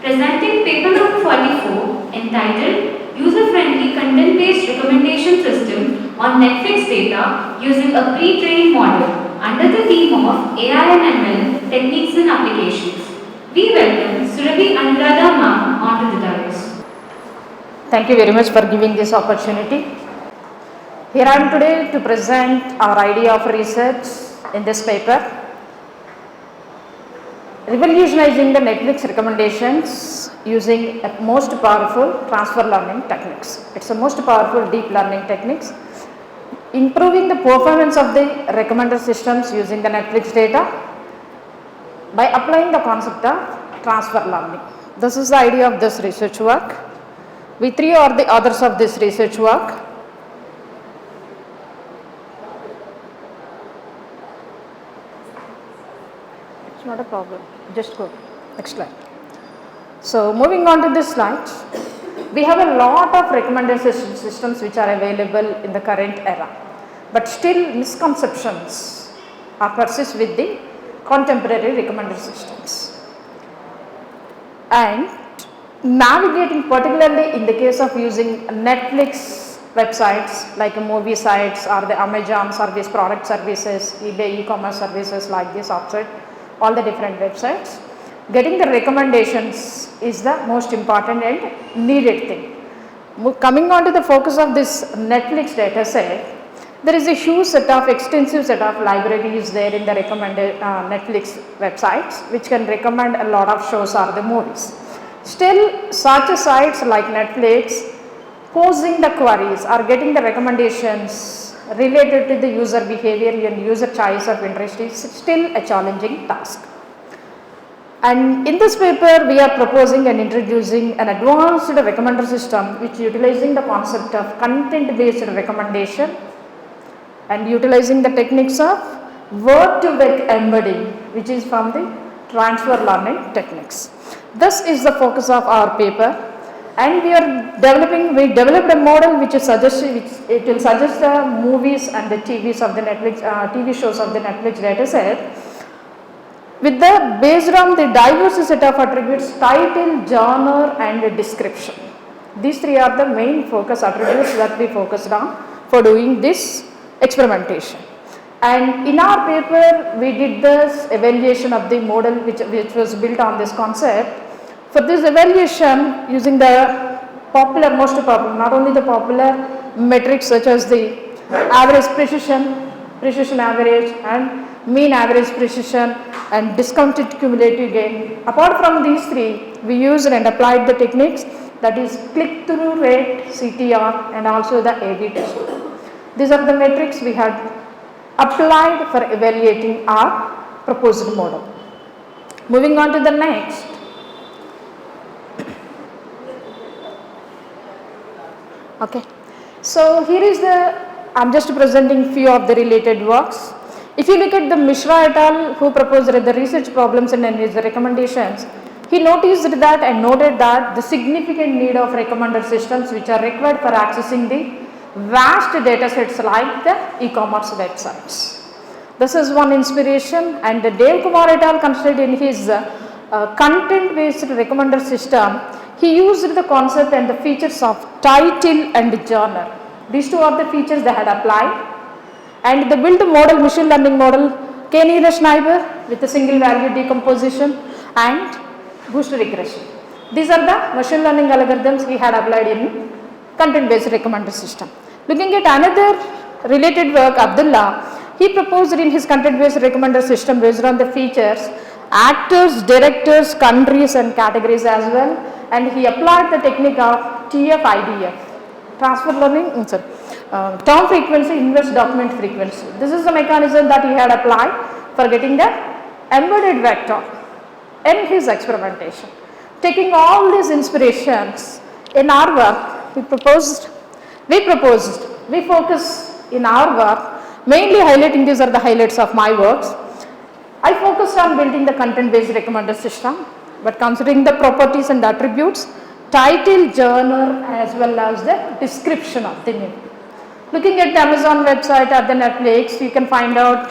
presenting paper number 44 entitled User-Friendly Content-Based Recommendation System on Netflix Data Using a Pre-trained Model under the theme of AI and ML Techniques and Applications. We welcome Surabhi Anuradha ma'am onto the dais. Thank you very much for giving this opportunity. Here I am today to present our idea of research in this paper, revolutionizing the Netflix recommendations using a most powerful transfer learning techniques. It's a most powerful deep learning techniques, improving the performance of the recommender systems using the Netflix data by applying the concept of transfer learning. This is the idea of this research work. We three are the authors of this research work. It's not a problem, just go, next slide. So moving on to this slide, we have a lot of recommender systems which are available in the current era, but still misconceptions are persist with the contemporary recommender systems. And navigating, particularly in the case of using Netflix websites like movie sites or the Amazon service, product services, eBay e-commerce services like this outside, all the different websites, getting the recommendations is the most important and needed thing. Coming on to the focus of this Netflix data set, there is a huge set of extensive set of libraries there in the recommended Netflix websites which can recommend a lot of shows or the movies. Still, such sites like Netflix posing the queries or getting the recommendations related to the user behavior and user choice of interest is still a challenging task. And in this paper, we are proposing and introducing an advanced recommender system which utilizing the concept of content-based recommendation and utilizing the techniques of word-to-vec embedding, which is from the transfer learning techniques. This is the focus of our paper, and we developed a model which will suggest the movies and the TVs of the Netflix, TV shows of the Netflix dataset with the based on the diverse set of attributes, title, genre, and description. These three are the main focus attributes that we focused on for doing this experimentation. And in our paper, we did this evaluation of the model which was built on this concept. For this evaluation, using the most popular, not only the popular metrics such as the average precision average, and mean average precision, and discounted cumulative gain. Apart from these three, we used and applied the techniques that is click-through rate, CTR, and also the A/B test. These are the metrics we had applied for evaluating our proposed model. Moving on to the next. Okay, so here is I'm just presenting few of the related works. If you look at the Mishra et al. Who proposed the research problems and his recommendations, he noticed that and noted that the significant need of recommender systems which are required for accessing the vast data sets like the e-commerce websites. This is one inspiration, and Dave Kumar et al. Considered in his content-based recommender system, he used the concept and the features of title and genre. These two are the features they had applied, and the built model, machine learning model, K-Schneider with a single value decomposition and boost regression. These are the machine learning algorithms he had applied in content-based recommender system. Looking at another related work, Abdullah, he proposed in his content-based recommender system based on the features, actors, directors, countries and categories as well, and he applied the technique of TF-IDF, transfer learning, term frequency, inverse document frequency. This is the mechanism that he had applied for getting the embedded vector in his experimentation. Taking all these inspirations in our work, we focus in our work, mainly highlighting, these are the highlights of my works. I focused on building the content-based recommender system, but considering the properties and attributes, title, genre, as well as the description of the movie. Looking at the Amazon website or the Netflix, you can find out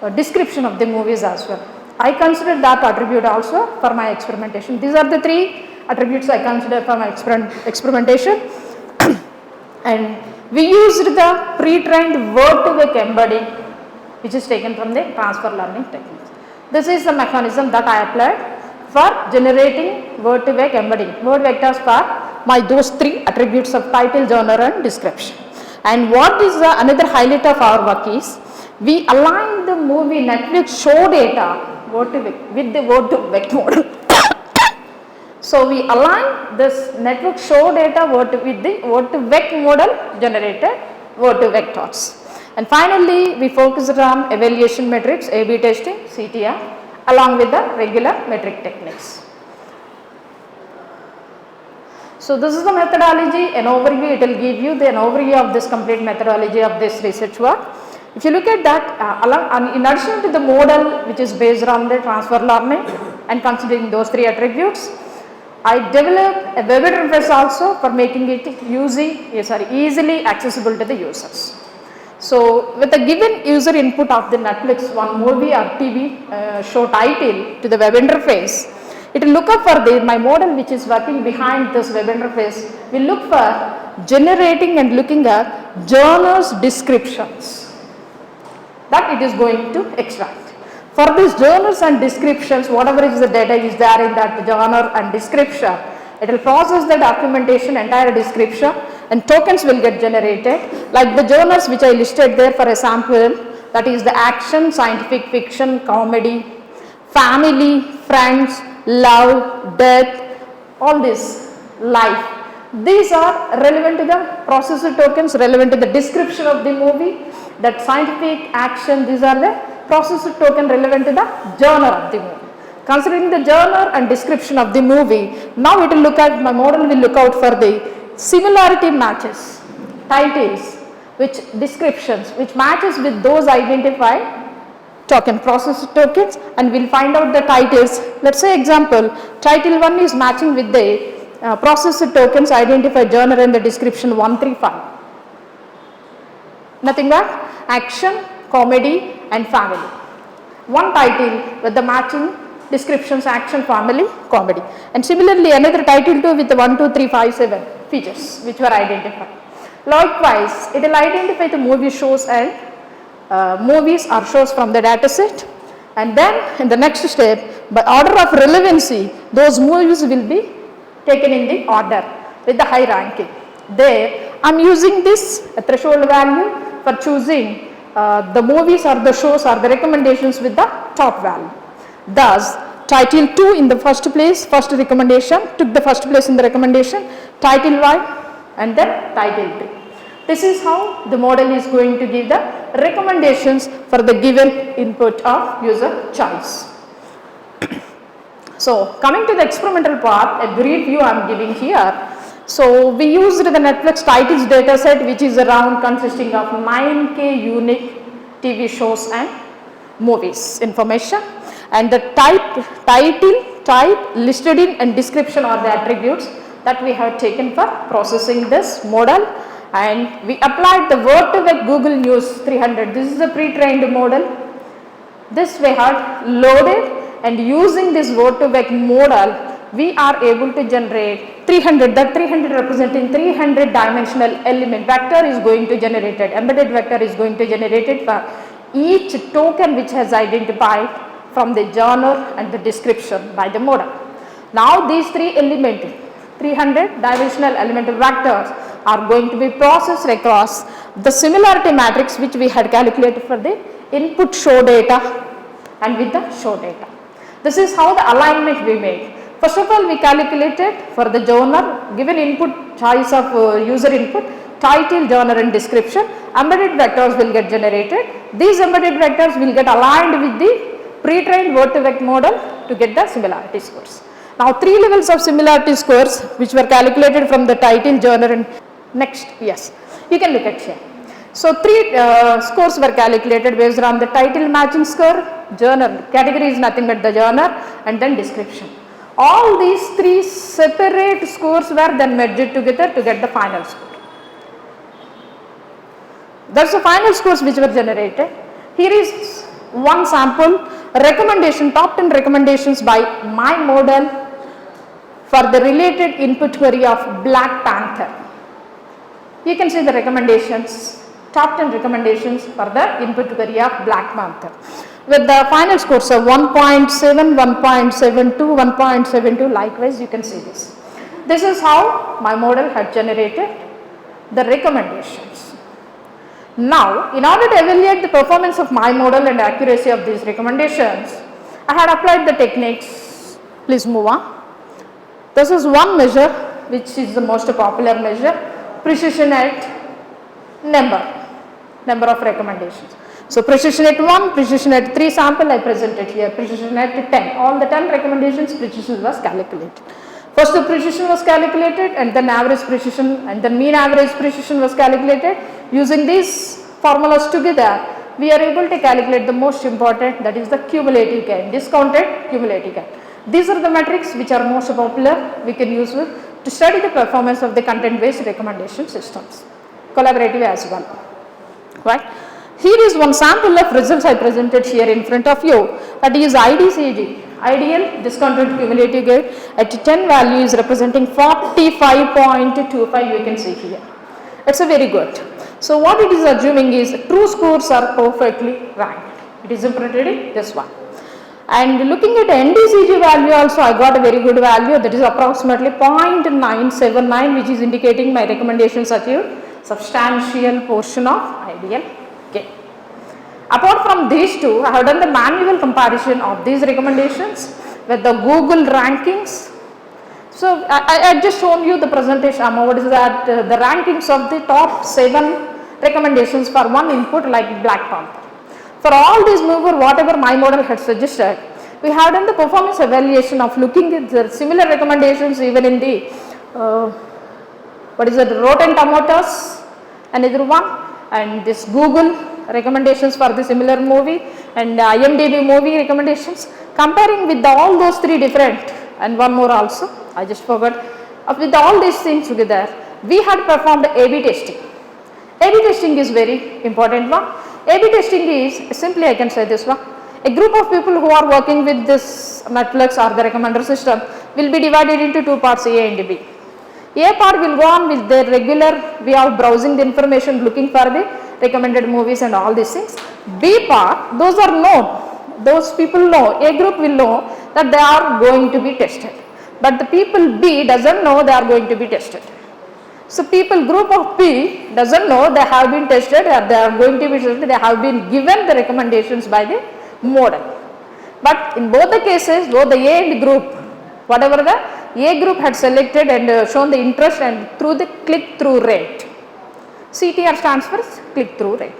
a description of the movies as well. I consider that attribute also for my experimentation. These are the three attributes I consider for my experimentation. And we used the pre-trained word-to-vec embedding, which is taken from the transfer learning techniques. This is the mechanism that I applied for generating word-to-vec embedding, word vectors for my those three attributes of title, genre and description. And what is the another highlight of our work is, we aligned the movie Netflix show data word-to-vec with the word-to-vec model. So we align this network show data with the word-to-vec model generated word-to-vectors. And finally, we focused on evaluation metrics, A/B testing, CTR, along with the regular metric techniques. So this is the methodology, an overview. It will give you an overview of this complete methodology of this research work. If you look at that, in addition to the model which is based on the transfer learning and considering those three attributes, I developed a web interface also for making it easily accessible to the users. So with a given user input of the Netflix one movie or TV show title to the web interface, it will look up for my model which is working behind this web interface, will look for generating and looking at genres descriptions that it is going to extract. For these genres and descriptions, whatever is the data is there in that genre and description, it will process the documentation, entire description, and tokens will get generated. Like the genres which I listed there for a sample, that is the action, scientific fiction, comedy, family, friends, love, death, all this, life. These are relevant to the processor tokens, relevant to the description of the movie, that scientific, action, these are the processor token relevant to the genre of the movie. Considering the genre and description of the movie, now it will look at, my model will look out for the similarity matches, titles, which descriptions, which matches with those identified token, processor tokens, and we'll find out the titles. Let's say example, title 1 is matching with the processor tokens identified genre and the description 135. Nothing but action, comedy and family. One title with the matching descriptions action, family, comedy. And similarly another title 2 with the 1, 2, 3, 5, 7 features which were identified. Likewise, it will identify the movie shows and movies or shows from the data set, and then in the next step, by order of relevancy, those movies will be taken in the order with the high ranking. There I am using this threshold value for choosing the movies or the shows or the recommendations with the top value. Thus, title 2 in the first place, first recommendation, took the first place in the recommendation, title 1 and then title 3. This is how the model is going to give the recommendations for the given input of user choice. So, coming to the experimental part, a brief view I am giving here. So, we used the Netflix titles data set, which is around consisting of 9K unique TV shows and movies information, and the title, type, listed in and description are the attributes that we have taken for processing this model. And we applied the word-to-vec Google News 300. This is a pre-trained model. This we had loaded, and using this word-to-vec model, we are able to generate 300, that 300 representing 300 dimensional element vector is going to generated, embedded vector is going to generated for each token which has identified from the genre and the description by the model. Now these three elements, 300 dimensional element vectors are going to be processed across the similarity matrix which we had calculated for the input show data and with the show data. This is how the alignment we made. First of all, we calculated for the genre, given input choice of user input, title, genre and description, embedded vectors will get generated. These embedded vectors will get aligned with the pre-trained word-to-vec model to get the similarity scores. Now, three levels of similarity scores which were calculated from the title, genre and next, yes, you can look at here. So, three scores were calculated based on the title matching score, genre, category is nothing but the genre, and then description. All these three separate scores were then merged together to get the final score. That's the final scores which were generated. Here is one sample recommendation, top 10 recommendations by my model for the related input query of Black Panther. You can see the recommendations, top 10 recommendations for the input query of Black Panther with the final scores of 1.7, 1.72, 1.72. Likewise, you can see this. This is how my model had generated the recommendations. Now, in order to evaluate the performance of my model and accuracy of these recommendations, I had applied the techniques. Please move on. This is one measure which is the most popular measure, precision at number of recommendations. So, precision at 1, precision at 3 sample I presented here, precision at 10, all the 10 recommendations precision was calculated. First the precision was calculated and then average precision and then mean average precision was calculated. Using these formulas together, we are able to calculate the most important, that is the cumulative gain, discounted cumulative gain. These are the metrics which are most popular, we can use to study the performance of the content based recommendation systems, collaborative as well, right. Here is one sample of results I presented here in front of you, that is IDCG, ideal discounted cumulative gain at 10 value is representing 45.25, you can see here. It's a very good. So what it is assuming is true scores are perfectly ranked. It is imprinted in this one. And looking at NDCG value also, I got a very good value, that is approximately 0.979, which is indicating my recommendations achieved substantial portion of ideal gain. Apart from these two, I have done the manual comparison of these recommendations with the Google rankings. So I just shown you the presentation. What is that? The rankings of the top 7 recommendations for one input like Black Panther. For all these mover, whatever my model had suggested, we have done the performance evaluation of looking at the similar recommendations even in the Rotten Tomatoes, another one, and this Google recommendations for the similar movie and IMDb movie recommendations, comparing with all those 3 different, and one more also, I just forgot, with all these things together, we had performed A/B testing. A/B testing is very important one. A/B testing is simply, I can say this one, a group of people who are working with this Netflix or the recommender system will be divided into 2 parts, A and B. A part will go on with their regular way of browsing the information, looking for the recommended movies and all these things. B part, those are known, those people know, A group will know that they are going to be tested, but the people B doesn't know they are going to be tested. So people group of B doesn't know they have been tested or they are going to be tested, they have been given the recommendations by the model. But in both the cases, both the A and group, whatever the A group had selected and shown the interest and through the click-through rate. CTR stands for click-through rate.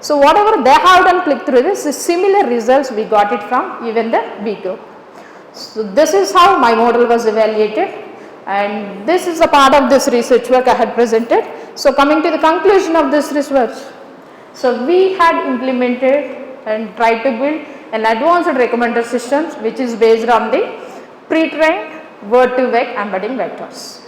So whatever they have done click-through this, similar results we got it from even the B group. So this is how my model was evaluated, and this is a part of this research work I had presented. So coming to the conclusion of this research, so we had implemented and tried to build an advanced recommender system which is based on the pre-trained word-to-vec embedding vectors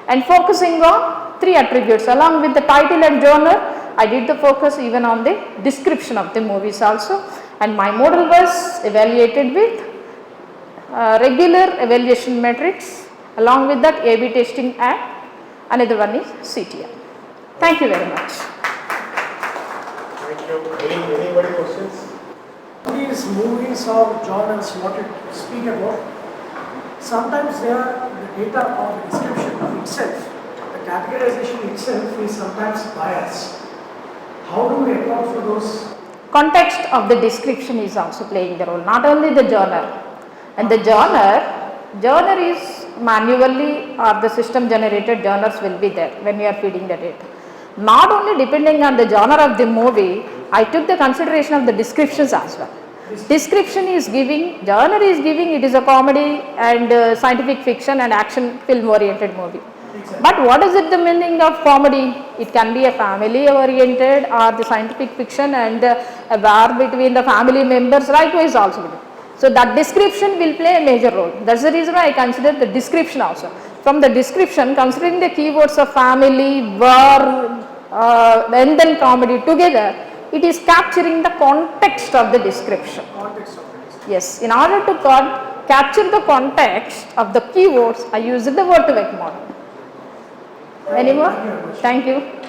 and focusing on 3 attributes along with the title and genre. I did the focus even on the description of the movies also, and my model was evaluated with regular evaluation metrics, along with that A/B testing, and another one is CTR. Thank you very much. Thank you. Anybody questions? These movies or genres what you speak about, sometimes they are the data or the description of itself. The categorization itself is sometimes biased. How do we account for those? Context of the description is also playing the role, not only the genre. And the genre is manually or the system generated genres will be there when we are feeding the data. Not only depending on the genre of the movie, I took the consideration of the descriptions as well. Description is giving, genre is giving, it is a comedy and scientific fiction and action film oriented movie. Exactly. But what is it the meaning of comedy? It can be a family oriented or the scientific fiction and a war between the family members, likewise also. So that description will play a major role. That's the reason why I consider the description also. From the description, considering the keywords of family, war, and then comedy together, it is capturing the context of the description. Context of it. Yes, in order to capture the context of the keywords, I used the word to vec model. Any more? Thank you very much. Thank you.